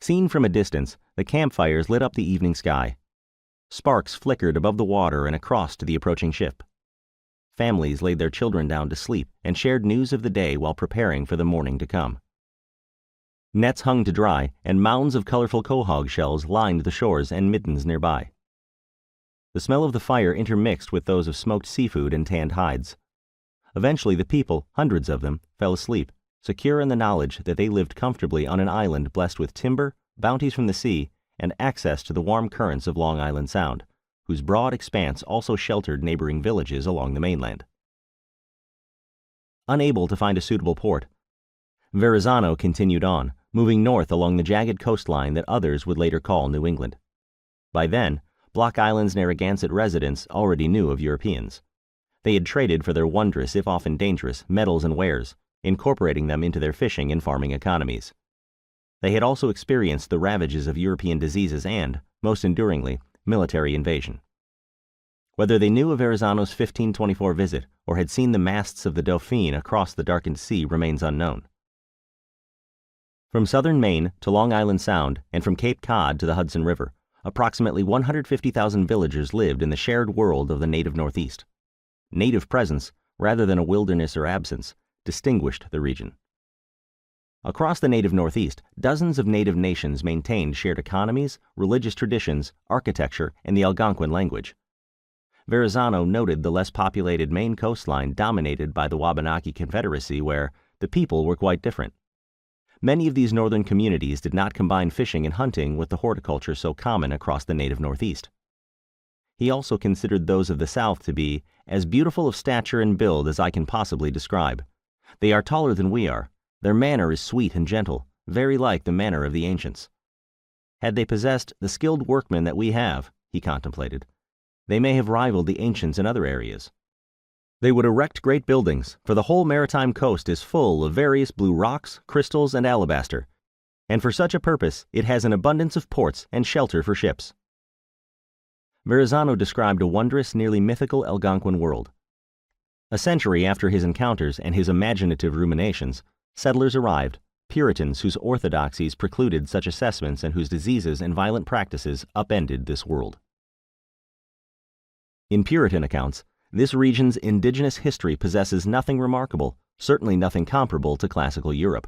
Seen from a distance, the campfires lit up the evening sky. Sparks flickered above the water and across to the approaching ship. Families laid their children down to sleep and shared news of the day while preparing for the morning to come. Nets hung to dry, and mounds of colorful quahog shells lined the shores and middens nearby. The smell of the fire intermixed with those of smoked seafood and tanned hides. Eventually the people, hundreds of them, fell asleep, secure in the knowledge that they lived comfortably on an island blessed with timber, bounties from the sea, and access to the warm currents of Long Island Sound, whose broad expanse also sheltered neighboring villages along the mainland. Unable to find a suitable port, Verrazano continued on, moving north along the jagged coastline that others would later call New England. By then, Block Island's Narragansett residents already knew of Europeans. They had traded for their wondrous, if often dangerous, metals and wares, incorporating them into their fishing and farming economies. They had also experienced the ravages of European diseases and, most enduringly, military invasion. Whether they knew of Verrazano's 1524 visit or had seen the masts of the Dauphine across the darkened sea remains unknown. From southern Maine to Long Island Sound and from Cape Cod to the Hudson River, approximately 150,000 villagers lived in the shared world of the native Northeast. Native presence, rather than a wilderness or absence, distinguished the region. Across the native Northeast, dozens of native nations maintained shared economies, religious traditions, architecture, and the Algonquin language. Verrazano noted the less populated Maine coastline dominated by the Wabanaki Confederacy, where the people were quite different. Many of these northern communities did not combine fishing and hunting with the horticulture so common across the native Northeast. He also considered those of the South to be as beautiful of stature and build as I can possibly describe. They are taller than we are. Their manner is sweet and gentle, very like the manner of the ancients. Had they possessed the skilled workmen that we have, he contemplated, they may have rivaled the ancients in other areas. They would erect great buildings, for the whole maritime coast is full of various blue rocks, crystals, and alabaster, and for such a purpose it has an abundance of ports and shelter for ships. Verrazano described a wondrous, nearly mythical Algonquin world. A century after his encounters and his imaginative ruminations, settlers arrived, Puritans whose orthodoxies precluded such assessments and whose diseases and violent practices upended this world. In Puritan accounts, this region's indigenous history possesses nothing remarkable, certainly nothing comparable to classical Europe.